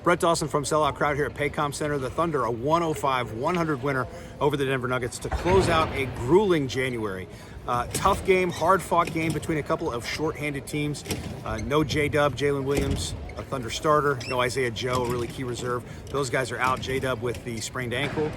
Brett Dawson from Sellout Crowd here at Paycom Center. The Thunder, a 105-100 winner over the Denver Nuggets to close out a grueling January. Tough game, hard-fought game between a couple of shorthanded teams. No J-Dub, Jalen Williams, a Thunder starter. No Isaiah Joe, a really key reserve. Those guys are out. J-Dub with the sprained ankle.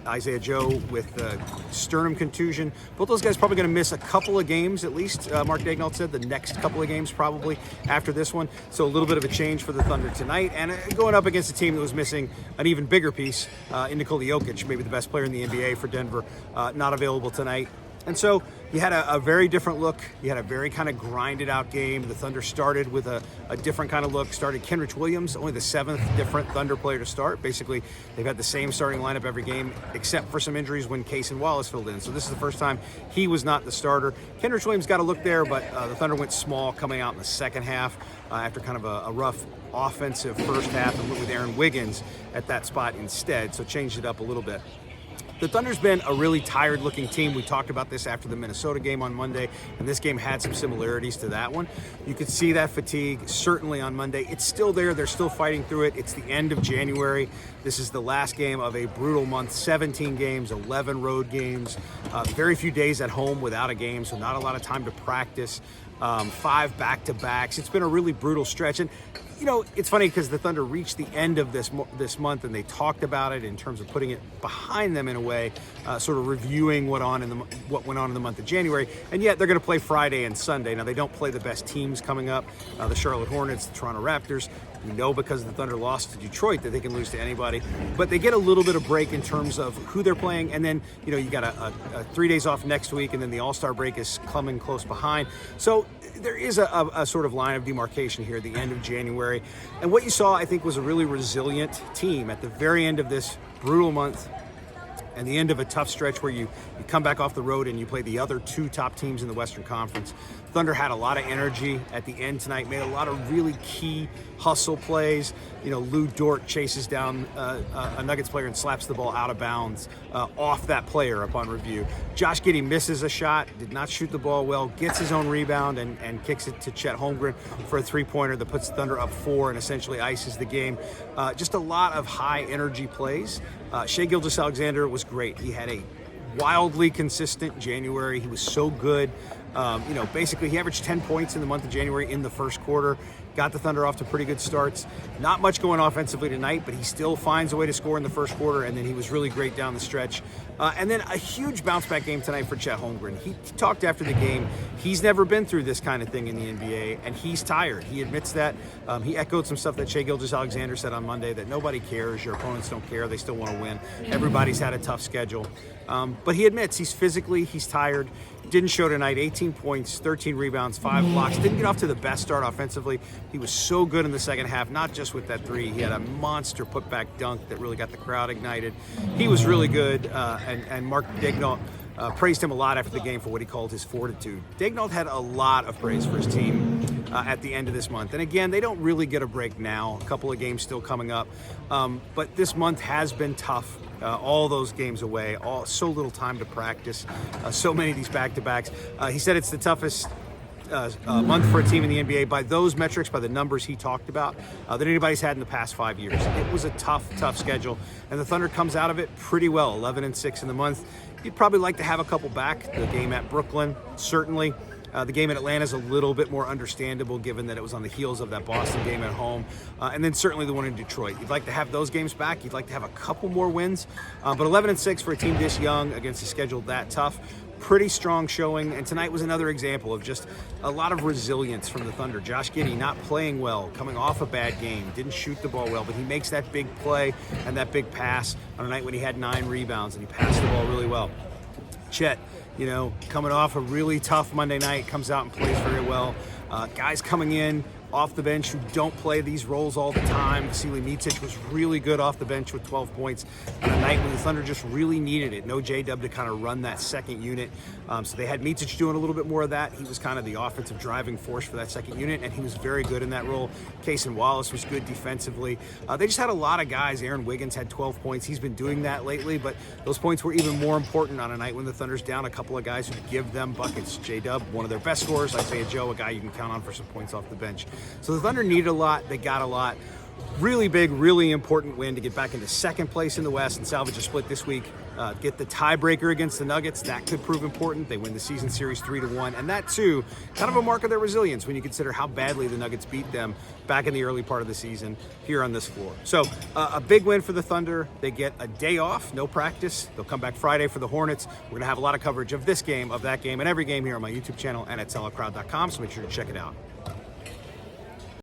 Isaiah Joe with the sternum contusion. Both those guys probably going to miss a couple of games at least. Mark Daigneault said the next couple of games probably after this one. So a little bit of a change for the Thunder tonight. And going up against a team that was missing an even bigger piece in Nikola Jokic, maybe the best player in the NBA for Denver, not available tonight. And so you had a very different look. You had a very kind of grinded out game. The Thunder started with a different kind of look. Started Kenrich Williams, only the 7th different Thunder player to start. Basically, they've had the same starting lineup every game, except for some injuries when Case and Wallace filled in. So this is the first time he was not the starter. Kenrich Williams got a look there, but the Thunder went small coming out in the second half after kind of a rough offensive first half, and went with Aaron Wiggins at that spot instead, so changed it up a little bit. The Thunder's been a really tired-looking team. We talked about this after the Minnesota game on Monday, and this game had some similarities to that one. You could see that fatigue certainly on Monday. It's still there. They're still fighting through it. It's the end of January. This is the last game of a brutal month, 17 games, 11 road games, very few days at home without a game, so not a lot of time to practice, 5 back-to-backs. It's been a really brutal stretch. And you know, it's funny because the Thunder reached the end of this month, and they talked about it in terms of putting it behind them in a way, sort of reviewing what went on in the month of January. And yet they're going to play Friday and Sunday. Now, they don't play the best teams coming up, the Charlotte Hornets, the Toronto Raptors. We know because the Thunder lost to Detroit that they can lose to anybody. But they get a little bit of break in terms of who they're playing. And then, you know, you got a 3 days off next week, and then the All-Star break is coming close behind. So there is a sort of line of demarcation here at the end of January. And what you saw, I think, was a really resilient team at the very end of this brutal month and the end of a tough stretch where you come back off the road and you play the other 2 top teams in the Western Conference. Thunder had a lot of energy at the end tonight, made a lot of really key hustle plays. You know, Lou Dort chases down a Nuggets player and slaps the ball out of bounds off that player upon review. Josh Giddey misses a shot, did not shoot the ball well, gets his own rebound and kicks it to Chet Holmgren for a 3-pointer that puts Thunder up 4 and essentially ices the game. Just a lot of high energy plays. Shai Gilgeous-Alexander was great. He had a wildly consistent January. He was so good. You know, basically he averaged 10 points in the month of January in the first quarter. Got the Thunder off to pretty good starts. Not much going offensively tonight, but he still finds a way to score in the first quarter, and then he was really great down the stretch. And then a huge bounce-back game tonight for Chet Holmgren. He talked after the game. He's never been through this kind of thing in the NBA, and he's tired. He admits that. He echoed some stuff that Shai Gilgeous-Alexander said on Monday, that nobody cares. Your opponents don't care. They still want to win. Everybody's had a tough schedule. But he admits he's tired. Didn't show tonight. 18 points, 13 rebounds, 5 blocks. Didn't get off to the best start offensively. He was so good in the second half, not just with that 3. He had a monster putback dunk that really got the crowd ignited. He was really good, and Mark Daigneault praised him a lot after the game for what he called his fortitude. Daigneault had a lot of praise for his team at the end of this month. And again, they don't really get a break now. A couple of games still coming up. But this month has been tough. All those games away, so little time to practice, so many of these back-to-backs. He said it's the toughest month for a team in the NBA by those metrics, by the numbers he talked about, that anybody's had in the past 5 years. It was a tough schedule, and the Thunder comes out of it pretty well, 11-6 in the month. You'd probably like to have a couple back. The game at Brooklyn, certainly. The game in Atlanta is a little bit more understandable given that it was on the heels of that Boston game at home. And then certainly the one in Detroit. You'd like to have those games back. You'd like to have a couple more wins. But 11-6 for a team this young against a schedule that tough, pretty strong showing. And tonight was another example of just a lot of resilience from the Thunder. Josh Giddey not playing well, coming off a bad game, didn't shoot the ball well, but he makes that big play and that big pass on a night when he had 9 rebounds and he passed the ball really well. Chet, you know, coming off a really tough Monday night, comes out and plays very well. Guys coming in off the bench who don't play these roles all the time. Vasilij Micic was really good off the bench with 12 points on a night when the Thunder just really needed it. No J-Dub to kind of run that second unit. So they had Micic doing a little bit more of that. He was kind of the offensive driving force for that second unit, and he was very good in that role. Case and Wallace was good defensively. They just had a lot of guys. Aaron Wiggins had 12 points. He's been doing that lately, but those points were even more important on a night when the Thunder's down a couple of guys who give them buckets. J-Dub, one of their best scorers. Isaiah Joe, a guy you can count on for some points off the bench. So the Thunder needed a lot. They got a lot. Really big, really important win to get back into second place in the West and salvage a split this week. Get the tiebreaker against the Nuggets. That could prove important. They win the season series 3-1. And that, too, kind of a mark of their resilience when you consider how badly the Nuggets beat them back in the early part of the season here on this floor. So a big win for the Thunder. They get a day off, no practice. They'll come back Friday for the Hornets. We're going to have a lot of coverage of this game, of that game, and every game here on my YouTube channel and at selloutcrowd.com, so make sure to check it out.